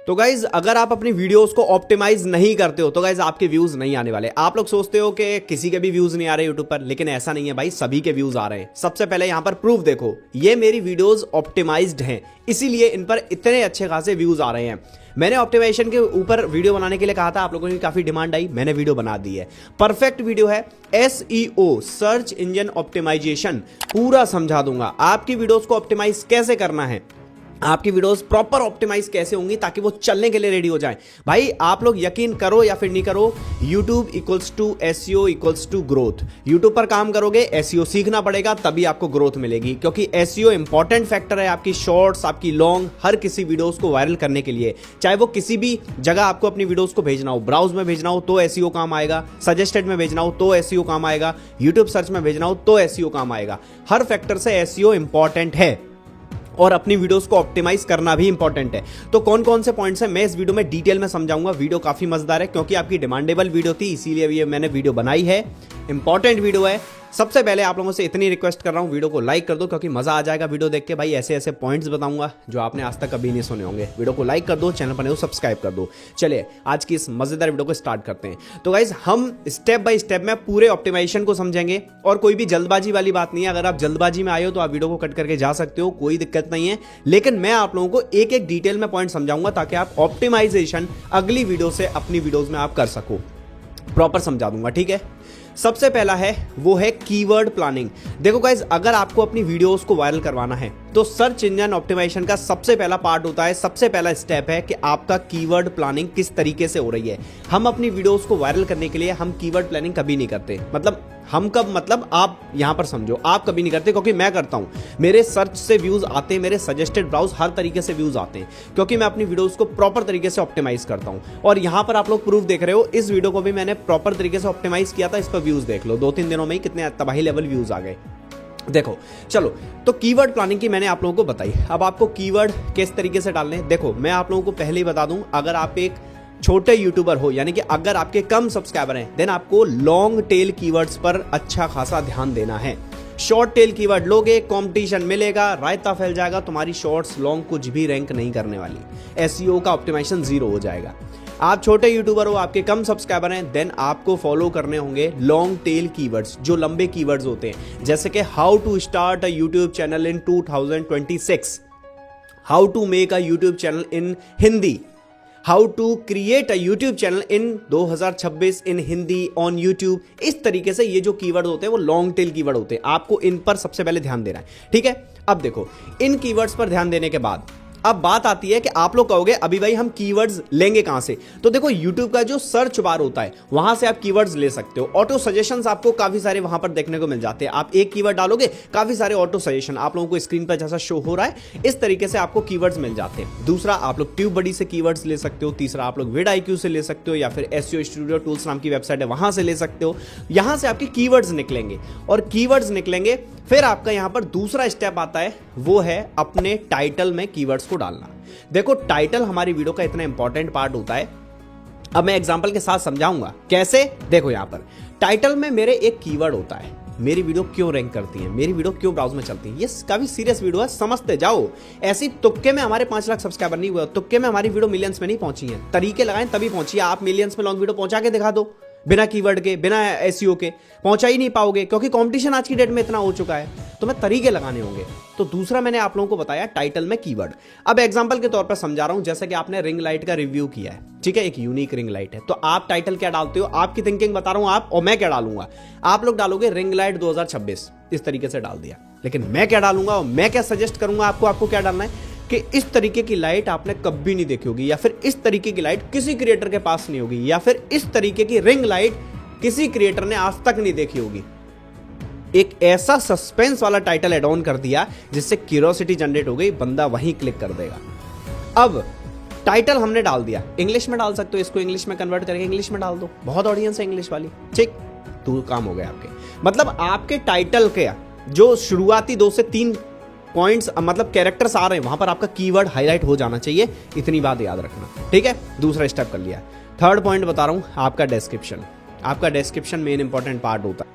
तो गाइज अगर आप अपनी वीडियोस को ऑप्टिमाइज नहीं करते हो तो गाइज आपके व्यूज नहीं आने वाले। आप लोग सोचते हो कि किसी के भी व्यूज नहीं आ रहे यूट्यूब पर, लेकिन ऐसा नहीं है भाई, सभी के व्यूज आ रहे हैं। सबसे पहले यहां पर प्रूफ देखो, ये मेरी वीडियोस ऑप्टिमाइज्ड हैं, इसीलिए इन पर इतने अच्छे खासे व्यूज आ रहे हैं। मैंने ऑप्टिमाइजेशन के ऊपर वीडियो बनाने के लिए कहा था, आप लोगों की काफी डिमांड आई, मैंने वीडियो बना दी है। परफेक्ट वीडियो है, SEO सर्च इंजन ऑप्टिमाइजेशन, पूरा समझा दूंगा आपकी वीडियोस को ऑप्टिमाइज कैसे करना है, आपकी वीडियोस प्रॉपर ऑप्टिमाइज कैसे होंगी ताकि वो चलने के लिए रेडी हो जाएं। भाई आप लोग यकीन करो या फिर नहीं करो, YouTube equals to SEO equals to growth. YouTube पर काम करोगे, SEO सीखना पड़ेगा, तभी आपको ग्रोथ मिलेगी, क्योंकि SEO इंपॉर्टेंट फैक्टर है आपकी शॉर्ट्स, आपकी लॉन्ग, हर किसी वीडियोस को वायरल करने के लिए। चाहे वो किसी भी जगह आपको अपनी वीडियोस को भेजना हो, ब्राउज में भेजना हो तो SEO काम आएगा, सजेस्टेड में भेजना हो तो SEO काम आएगा, यूट्यूब सर्च में भेजना हो तो SEO काम आएगा। हर फैक्टर से SEO इंपॉर्टेंट है और अपनी वीडियोस को ऑप्टिमाइज करना भी इंपॉर्टेंट है। तो कौन कौन से पॉइंट्स हैं मैं इस वीडियो में डिटेल में समझाऊंगा। वीडियो काफी मजेदार है क्योंकि आपकी डिमांडेबल वीडियो थी, इसीलिए ये मैंने वीडियो बनाई है, इंपॉर्टेंट वीडियो है। सबसे पहले आप लोगों से इतनी रिक्वेस्ट कर रहा हूं, वीडियो को लाइक कर दो क्योंकि मजा आ जाएगा वीडियो देख के। भाई ऐसे ऐसे पॉइंट्स बताऊंगा जो आपने आज तक कभी नहीं सुने होंगे। वीडियो को लाइक कर दो, चैनल पर सब्सक्राइब कर दो। चलिए आज की इस मजेदार वीडियो को स्टार्ट करते हैं। तो गाइज हम स्टेप बाय स्टेप में पूरे ऑप्टिमाइजेशन को समझेंगे और कोई भी जल्दबाजी वाली बात नहीं है। अगर आप जल्दबाजी में आए हो तो आप वीडियो को कट करके जा सकते हो, कोई दिक्कत नहीं है, लेकिन मैं आप लोगों को एक एक डिटेल में पॉइंट समझाऊंगा ताकि आप ऑप्टिमाइजेशन अगली वीडियो से अपनी वीडियोज में आप कर सको, प्रॉपर समझा दूंगा, ठीक है। सबसे पहला है वो है कीवर्ड प्लानिंग। देखो गाइज अगर आपको अपनी वीडियोस को वायरल करवाना है तो सर्च इंजन ऑप्टिमाइजेशन का सबसे पहला पार्ट होता है, सबसे पहला स्टेप है कि आपका कीवर्ड प्लानिंग किस तरीके से हो रही है। हम अपनी वीडियोस को वायरल करने के लिए हम कीवर्ड प्लानिंग कभी नहीं करते। मतलब आप यहां पर समझो, आप कभी नहीं करते क्योंकि मैं करता हूं। मेरे सर्च से व्यूज आते हैं, मेरे सजेस्टेड ब्राउज हर तरीके से व्यूज आते हैं क्योंकि मैं अपनी वीडियोस को प्रॉपर तरीके से ऑप्टिमाइज करता हूं। और यहां पर आप लोग प्रूफ देख रहे हो, इस वीडियो को भी मैंने प्रॉपर तरीके से ऑप्टिमाइज किया था। इस पर व्यूज देख लो, 2-3 दिनों में ही कितने तबाही लेवल व्यूज आ गए। देखो चलो, तो कीवर्ड प्लानिंग की मैंने आप लोगों को बताई। अब आपको कीवर्ड किस तरीके से डालने हैं, देखो मैं आप लोगों को पहले ही बता दूं, अगर आप एक छोटे यूट्यूबर हो, यानी कि अगर आपके कम सब्सक्राइबर हैं, देन आपको लॉन्ग टेल कीवर्ड्स पर अच्छा खासा ध्यान देना है। शॉर्ट टेल कीवर्ड लोगे, कंपटीशन मिलेगा, रायता फैल जाएगा, तुम्हारी शॉर्ट्स लॉन्ग कुछ भी रैंक नहीं करने वाली, SEO का ऑप्टिमाइजेशन जीरो हो जाएगा। आप छोटे यूट्यूबर हो, आपके कम सब्सक्राइबर हैं, देन आपको फॉलो करने होंगे लॉन्ग टेल कीवर्ड्स, जो लंबे कीवर्ड्स होते हैं, जैसे कि how to start a YouTube channel in 2026, how to make a YouTube channel in Hindi, how to create a YouTube channel in 2026 in Hindi on YouTube. इस तरीके से ये जो कीवर्ड होते हैं वो लॉन्ग टेल कीवर्ड होते हैं, आपको इन पर सबसे पहले ध्यान देना है, ठीक है। अब देखो इन कीवर्ड्स पर ध्यान देने के बाद अब बात आती है कि आप लोग कहोगे अभी भाई हम कीवर्ड्स लेंगे कहां से। तो देखो YouTube का जो सर्च बार होता है वहां से आप कीवर्ड्स ले सकते हो। ऑटो सजेशंस आपको काफी सारे वहां पर देखने को मिल जाते हैं। आप एक कीवर्ड डालोगे, काफी सारे ऑटो सजेशन आप लोगों को स्क्रीन पर जैसा शो हो रहा है, इस तरीके से आपको कीवर्ड्स मिल जाते हैं। दूसरा, आप लोग ट्यूब बडी से कीवर्ड्स ले सकते हो। तीसरा, आप लोग vidIQ से ले सकते हो, या फिर SEO स्टूडियो टूल्स नाम की वेबसाइट है वहां से ले सकते हो। यहां से आपके कीवर्ड्स निकलेंगे और कीवर्ड्स निकलेंगे, फिर आपका यहां पर दूसरा स्टेप आता है, वो है अपने टाइटल में कीवर्ड्स को डालना। देखो टाइटल हमारी वीडियो का इतना इंपॉर्टेंट पार्ट होता है। अब मैं एग्जांपल के साथ समझाऊंगा कैसे। देखो यहां पर टाइटल में मेरे एक कीवर्ड होता है, मेरी वीडियो क्यों रैंक करती है, मेरी वीडियो क्यों ब्राउज में चलती है। ये काफी सीरियस वीडियो है, समझते जाओ। ऐसी तुक्के में हमारे 5 लाख सब्सक्राइबर नहीं हुए, तुक्के में हमारी वीडियो मिलियंस में नहीं पहुंची है। तरीके लगाएं तभी पहुंची है। आप मिलियंस में लॉन्ग वीडियो पहुंचा के दिखा दो, बिना कीवर्ड के, बिना SEO के पहुंचा ही नहीं पाओगे, क्योंकि कंपटीशन आज की डेट में इतना हो चुका है। तुम्हें तरीके लगाने होंगे। तो दूसरा मैंने आप लोगों को बताया टाइटल में कीवर्ड। अब एग्जांपल के तौर पर समझा रहा हूं, जैसे कि आपने रिंग लाइट का रिव्यू किया है, ठीक है, एक यूनिक रिंग लाइट है, तो आप टाइटल क्या डालते हो, आपकी थिंकिंग बता रहा हूं आप, और मैं क्या डालूंगा। आप लोग डालोगे रिंग लाइट 2026, इस तरीके से डाल दिया, लेकिन मैं क्या डालूंगा और मैं क्या सजेस्ट करूंगा आपको क्या डालना है कि इस तरीके की लाइट आपने कभी नहीं देखी होगी, या फिर इस तरीके की लाइट किसी क्रिएटर के पास नहीं होगी, या फिर इस तरीके की रिंग लाइट किसी क्रिएटर ने आज तक नहीं देखी होगी। एक ऐसा सस्पेंस वाला टाइटल एड ऑन कर दिया जिससे क्यूरियोसिटी जनरेट हो गई, बंदा वहीं क्लिक कर देगा। अब टाइटल हमने डाल दिया, इंग्लिश में डाल सकते हो, इसको इंग्लिश में कन्वर्ट करके इंग्लिश में डाल दो, बहुत ऑडियंस है इंग्लिश वाली, ठीक, तो काम हो गया आपके। मतलब आपके टाइटल के जो शुरुआती 2 से 3 पॉइंट्स, मतलब कैरेक्टर्स आ रहे हैं, वहां पर आपका कीवर्ड हाईलाइट हो जाना चाहिए, इतनी बात याद रखना, ठीक है। दूसरा स्टेप कर लिया। थर्ड पॉइंट बता रहा हूं, आपका डिस्क्रिप्शन। आपका डिस्क्रिप्शन मेन इंपॉर्टेंट पार्ट होता है।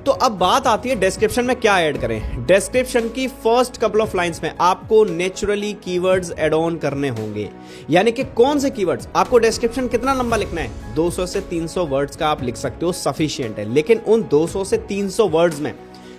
तो अब बात आती है डिस्क्रिप्शन में क्या ऐड करें। डिस्क्रिप्शन की फर्स्ट कपल ऑफ लाइंस में आपको नेचुरली कीवर्ड्स ऐड ऑन करने होंगे। यानी कि कौन से कीवर्ड्स, आपको डिस्क्रिप्शन कितना लंबा लिखना है, 200 से 300 वर्ड्स का आप लिख सकते हो, सफिशिएंट है। लेकिन उन 200 से 300 वर्ड्स में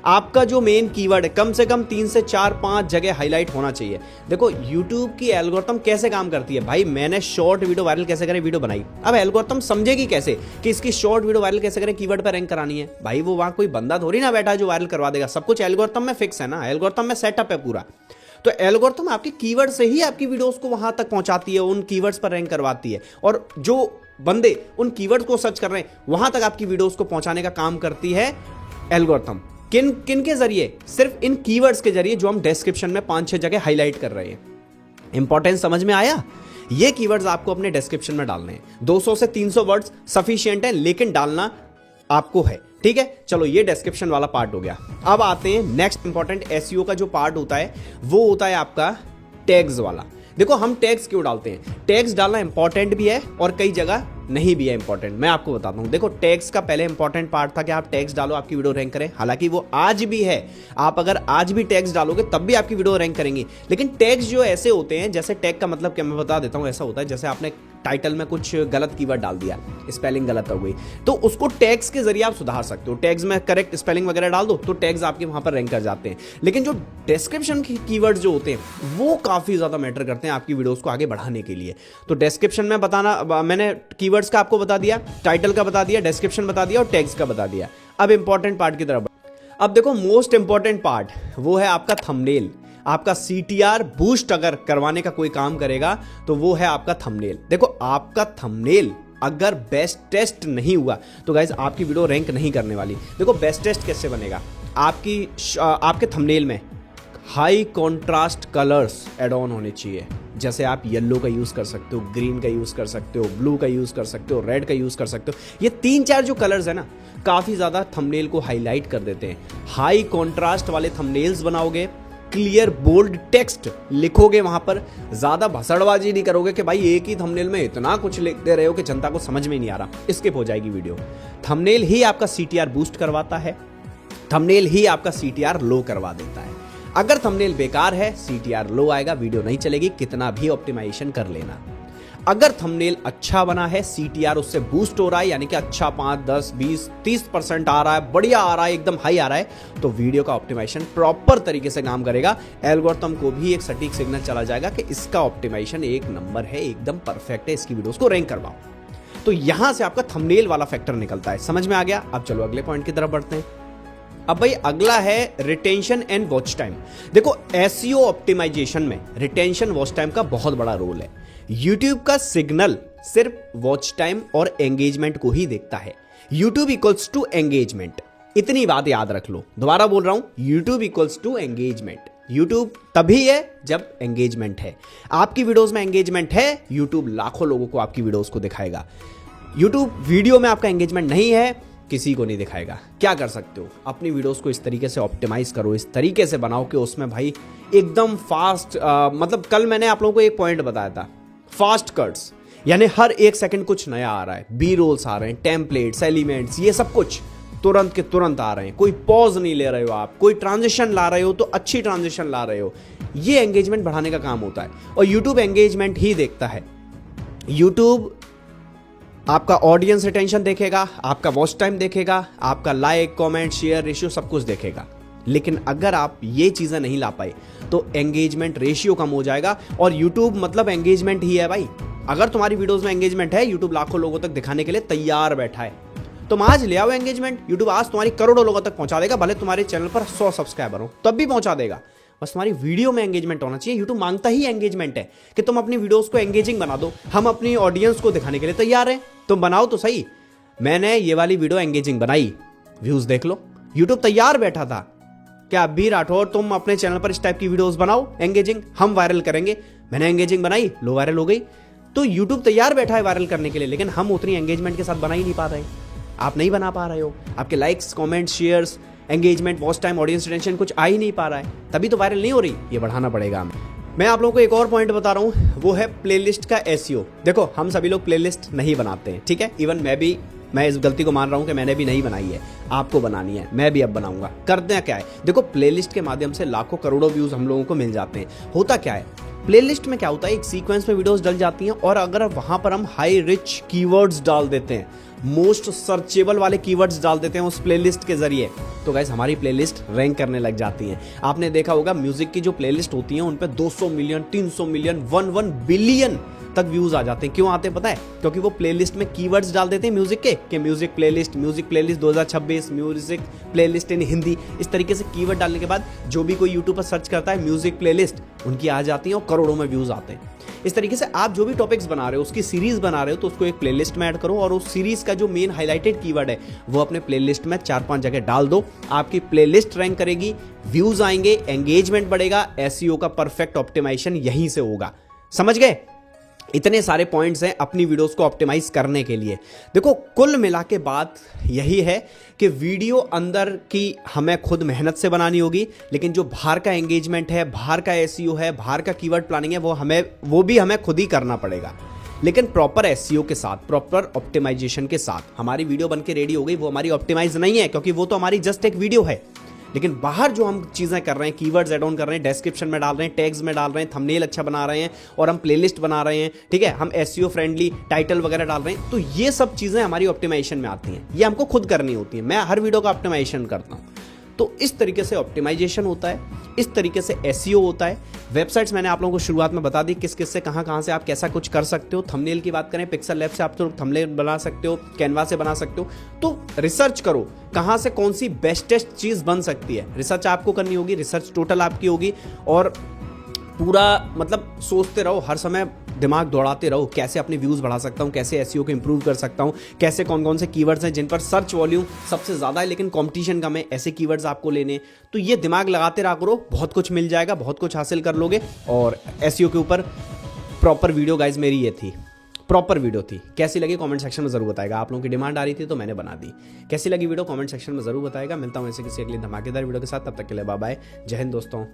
आपका जो मेन कीवर्ड है कम से कम 3 से 4-5 जगह हाईलाइट होना चाहिए। देखो YouTube की एल्गोरिथम कैसे काम करती है भाई, मैंने शॉर्ट वीडियो वायरल कैसे करें वीडियो बनाई, अब एल्गोरिथम समझेगी कैसे कि इसकी शॉर्ट वीडियो वायरल कैसे करें, कीवर्ड पर रैंक करानी है। भाई वो वहां कोई बंदा थोड़ी ना बैठा है जो वायरल करवा देगा, सब कुछ एल्गोरिथम में फिक्स है ना, एल्गोरिथम में सेटअप है पूरा। तो एल्गोरिथम आपके कीवर्ड से ही आपकी वीडियोस को वहां तक पहुंचाती है, उन कीवर्ड्स पर रैंक करवाती है, और जो बंदे उन कीवर्ड्स को सर्च कर रहे हैं वहां तक आपकी वीडियोस को पहुंचाने का काम करती है एल्गोरिथम। किन किन के जरिए, सिर्फ इन कीवर्ड्स के जरिए जो हम डिस्क्रिप्शन में 5-6 जगह हाईलाइट कर रहे हैं। इंपॉर्टेंस समझ में आया? ये कीवर्ड्स आपको अपने डिस्क्रिप्शन में डालने हैं। 200 से 300 वर्ड्स सफिशिएंट है, लेकिन डालना आपको है, ठीक है। चलो ये डिस्क्रिप्शन वाला पार्ट हो गया। अब आते हैं नेक्स्ट इंपॉर्टेंट एसईओ का जो पार्ट होता है, वो होता है आपका टैग्स वाला। देखो हम टैग्स क्यों डालते हैं, टैग्स डालना इंपॉर्टेंट भी है और कई जगह नहीं भी है इंपॉर्टेंट। मैं आपको बताता हूं, देखो टैग्स का पहले इंपॉर्टेंट पार्ट था कि आप टैग्स डालो आपकी वीडियो रैंक करे, हालांकि वो आज भी है। आप अगर आज भी टैग्स डालोगे तब भी आपकी वीडियो रैंक करेंगी। लेकिन टैग्स जो ऐसे होते हैं, जैसे टैग का मतलब क्या मैं बता देता हूं, ऐसा होता है जैसे आपने टाइटल में कुछ गलत कीवर्ड डाल दिया, स्पेलिंग गलत हो गई, तो उसको टैग्स के जरिए आप सुधार सकते हो। टैग्स में करेक्ट स्पेलिंग वगैरह डाल दो तो टैग्स आपके वहां पर रैंक कर जाते हैं। लेकिन जो डिस्क्रिप्शन के कीवर्ड जो होते हैं वो काफी ज्यादा मैटर करते हैं आपकी वीडियोस को आगे बढ़ाने के लिए। तो डिस्क्रिप्शन में बताना, मैंने कीवर्ड्स का आपको बता दिया, टाइटल का बता दिया, डिस्क्रिप्शन बता दिया और टैग्स का बता दिया। अब इंपॉर्टेंट पार्ट की तरफ, अब देखो मोस्ट इंपॉर्टेंट पार्ट वो है आपका थंबनेल। आपका CTR बूस्ट अगर करवाने का कोई काम करेगा तो वो है आपका थंबनेल। देखो आपका थंबनेल अगर बेस्ट टेस्ट नहीं हुआ तो गाइज आपकी वीडियो रैंक नहीं करने वाली। देखो बेस्ट टेस्ट कैसे बनेगा, आपके थंबनेल में high contrast colours add on होने चाहिए। जैसे आप येलो का यूज कर सकते हो, ग्रीन का यूज कर सकते हो, ब्लू का यूज कर सकते हो, रेड का यूज कर सकते हो। ये 3-4 जो कलर्स है ना काफी ज्यादा थंबनेल को हाईलाइट कर देते हैं। हाई कॉन्ट्रास्ट वाले थंबनेल्स बनाओगे, क्लियर बोल्ड टेक्स्ट लिखोगे, वहां पर ज्यादा भसड़बाजी नहीं करोगे कि भाई एक ही थंबनेल में इतना कुछ लिख दे रहे हो कि जनता को समझ में नहीं आ रहा, स्किप हो जाएगी वीडियो। थंबनेल ही आपका CTR बूस्ट करवाता है, थंबनेल ही आपका CTR लो करवा देता है। अगर थंबनेल बेकार है CTR लो आएगा, वीडियो नहीं चलेगी, कितना भी ऑप्टिमाइजेशन कर लेना। अगर थंबनेल अच्छा बना है, CTR उससे बूस्ट हो रहा है, यानी कि अच्छा 5, 10, 20, 30% आ रहा है, बढ़िया आ रहा है, एकदम हाई आ रहा है, तो वीडियो का ऑप्टिमाइजेशन प्रॉपर तरीके से काम करेगा। एल्गोरिथम को भी एक सटीक सिग्नल चला जाएगा कि इसका ऑप्टिमाइजेशन एक नंबर है, एकदम परफेक्ट है, इसकी वीडियोस को रैंक करवाओ। तो यहां से आपका थंबनेल वाला फैक्टर निकलता है। समझ में आ गया? अब चलो अगले पॉइंट की तरफ बढ़ते हैं। अब भाई अगला है रिटेंशन एंड वॉच टाइम। देखो एसईओ ऑप्टिमाइजेशन में रिटेंशन वॉच टाइम का बहुत बड़ा रोल है। YouTube का सिग्नल सिर्फ वॉच टाइम और एंगेजमेंट को ही देखता है। YouTube इक्वल्स टू एंगेजमेंट, इतनी बात याद रख लो। दोबारा बोल रहा हूं, YouTube equals to engagement. YouTube तभी है जब एंगेजमेंट है। आपकी वीडियोस में एंगेजमेंट है, YouTube लाखों लोगों को आपकी वीडियोस को दिखाएगा। YouTube वीडियो में आपका एंगेजमेंट नहीं है, किसी को नहीं दिखाएगा। क्या कर सकते हो, अपनी वीडियोस को इस तरीके से ऑप्टिमाइज करो, इस तरीके से बनाओ कि उसमें भाई एकदम फास्ट, मतलब कल मैंने आप लोगों को एक पॉइंट बताया था, फास्ट कट्स, यानी हर 1 सेकंड कुछ नया आ रहा है, बी रोल्स आ रहे हैं, टेम्पलेट्स, एलिमेंट्स, ये सब कुछ तुरंत के तुरंत आ रहे हैं। कोई पॉज नहीं ले रहे हो आप, कोई ट्रांजिशन ला रहे हो तो अच्छी ट्रांजिशन ला रहे हो। ये एंगेजमेंट बढ़ाने का काम होता है और यूट्यूब एंगेजमेंट ही देखता है। यूट्यूब आपका ऑडियंस रिटेंशन देखेगा, आपका वॉच टाइम देखेगा, आपका लाइक, कमेंट, शेयर रेशियो सब कुछ देखेगा। लेकिन अगर आप ये चीजें नहीं ला पाए तो एंगेजमेंट रेशियो कम हो जाएगा। और यूट्यूब मतलब एंगेजमेंट ही है भाई। अगर तुम्हारी वीडियोस में एंगेजमेंट है, यूट्यूब लाखों लोगों तक दिखाने के लिए तैयार बैठा है। तुम आज ले आओ एंगेजमेंट, यूट्यूब आज तुम्हारी करोड़ों लोगों तक पहुंचा देगा। भले तुम्हारे चैनल पर 100 सब्सक्राइबर हो तब भी पहुंचा देगा। बस तुम्हारी वीडियो में एंगेजमेंट होना चाहिए। यूट्यूब मांगता ही एंगेजमेंट है कि तुम अपनी वीडियोस को एंगेजिंग बना दो। हम अपनी ऑडियंस को दिखाने के लिए तैयार हैं, तुम बनाओ तो सही। मैंने ये वाली वीडियो एंगेजिंग बनाई, व्यूज देख लो। यूट्यूब तैयार बैठा था। क्या बी राठौर तुम अपने चैनल पर इस टाइप की वीडियोस बनाओ एंगेजिंग, हम वायरल करेंगे। मैंने एंगेजिंग बनाई, लो वायरल हो गई। तो यूट्यूब तैयार बैठा है वायरल करने के लिए, लेकिन हम उतनी एंगेजमेंट के साथ बना ही नहीं पा रहे। आप नहीं बना पा रहे हो, आपके likes, comments, shares, engagement, watch time, audience retention कुछ आ ही नहीं पा रहा है, तभी तो वायरल नहीं हो रही। ये बढ़ाना पड़ेगा हमें। मैं आप लोगों को एक और पॉइंट बता रहा हूं, वो है प्लेलिस्ट का एसईओ। देखो हम सभी लोग प्लेलिस्ट नहीं बनाते हैं, ठीक है। इवन मैं भी मैं इस गलती को मान रहा हूं कि मैंने भी नहीं बनाई है, आपको बनानी है, मैं भी अब बनाऊंगा। करते हैं क्या है, देखो प्लेलिस्ट के माध्यम से लाखों करोड़ों व्यूज हम लोगों को मिल जाते हैं। होता क्या है, प्लेलिस्ट में क्या होता है, एक सीक्वेंस में वीडियोस डल जाती हैं और अगर वहां पर हम हाई रिच कीवर्ड्स डाल देते हैं, मोस्ट सर्चेबल वाले कीवर्ड्स डाल देते हैं उस प्लेलिस्ट के जरिए, तो गाइस हमारी प्लेलिस्ट रैंक करने लग जाती हैं। आपने देखा होगा म्यूजिक की जो प्लेलिस्ट होती हैं उन पे 200 मिलियन, 300 मिलियन, 1 बिलियन तक व्यूज आ जाते हैं। क्यों आते हैं पता है, क्योंकि वो प्लेलिस्ट में कीवर्ड्स डाल देते हैं म्यूजिक के, कि म्यूजिक प्लेलिस्ट 2026, म्यूजिक प्लेलिस्ट इन हिंदी। इस तरीके से कीवर्ड डालने के बाद जो भी कोई यूट्यूब पर सर्च करता है म्यूजिक प्लेलिस्ट, उनकी आ जाती है और करोड़ों में व्यूज आते हैं। इस तरीके से आप जो भी टॉपिक्स बना रहे हो, उसकी सीरीज बना रहे हो, तो उसको एक प्लेलिस्ट में ऐड करो और उस सीरीज का जो मेन हाईलाइटेड कीवर्ड है वो अपने प्लेलिस्ट में 4-5 जगह डाल दो। आपकी प्लेलिस्ट रैंक करेगी, व्यूज आएंगे, एंगेजमेंट बढ़ेगा, एसईओ का परफेक्ट ऑप्टिमाइजेशन यहीं से होगा। समझ गए? इतने सारे पॉइंट्स हैं अपनी वीडियोस को ऑप्टिमाइज करने के लिए। देखो कुल मिला के बात यही है कि वीडियो अंदर की हमें खुद मेहनत से बनानी होगी, लेकिन जो बाहर का एंगेजमेंट है, बाहर का एसईओ है, बाहर का कीवर्ड प्लानिंग है, वो भी हमें खुद ही करना पड़ेगा। लेकिन प्रॉपर एसईओ के साथ, प्रॉपर ऑप्टिमाइजेशन के साथ हमारी वीडियो बनके रेडी हो गई, वो हमारी ऑप्टिमाइज नहीं है, क्योंकि वो तो हमारी जस्ट एक वीडियो है। लेकिन बाहर जो हम चीज़ें कर रहे हैं, कीवर्ड्स ऐड ऑन कर रहे हैं, डिस्क्रिप्शन में डाल रहे हैं, टैग्स में डाल रहे हैं, थंबनेल अच्छा बना रहे हैं और हम प्लेलिस्ट बना रहे हैं, ठीक है, हम एसईओ फ्रेंडली टाइटल वगैरह डाल रहे हैं, तो ये सब चीज़ें हमारी ऑप्टिमाइजेशन में आती हैं। ये हमको खुद करनी होती है। मैं हर वीडियो का ऑप्टिमाइजेशन करता हूँ। तो इस तरीके से ऑप्टिमाइजेशन होता है, इस तरीके से एसईओ होता है। वेबसाइट्स मैंने आप लोगों को शुरुआत में बता दी किस किस से कहाँ से आप कैसा कुछ कर सकते हो। थंबनेल की बात करें, पिक्सल लैब से आप तो थंबनेल बना सकते हो, कैनवा से बना सकते हो। तो रिसर्च करो कहाँ से कौन सी बेस्टेस्ट चीज़ बन सकती है। रिसर्च आपको करनी होगी, रिसर्च टोटल आपकी होगी और पूरा मतलब सोचते रहो, हर समय दिमाग दौड़ाते रहो, कैसे अपने व्यूज़ बढ़ा सकता हूँ, कैसे एसईओ को इंप्रूव कर सकता हूँ, कैसे कौन कौन से कीवर्ड्स हैं जिन पर सर्च वॉल्यूम सबसे ज़्यादा है लेकिन कंपटीशन कम है, ऐसे कीवर्ड्स आपको लेने। तो ये दिमाग लगाते रहा करो, बहुत कुछ मिल जाएगा, बहुत कुछ हासिल कर लोगे। और एसईओ के ऊपर प्रॉपर वीडियो गाइज मेरी ये थी, प्रॉपर वीडियो थी। कैसी लगी कमेंट सेक्शन में जरूर बताएगा। आप लोगों की डिमांड आ रही थी तो मैंने बना दी। कैसी लगी वीडियो कमेंट सेक्शन में जरूर बताएगा। मिलता हूँ ऐसे किसी अगली धमाकेदार वीडियो के साथ, तब तक के लिए बाय बाय, जय हिंद दोस्तों।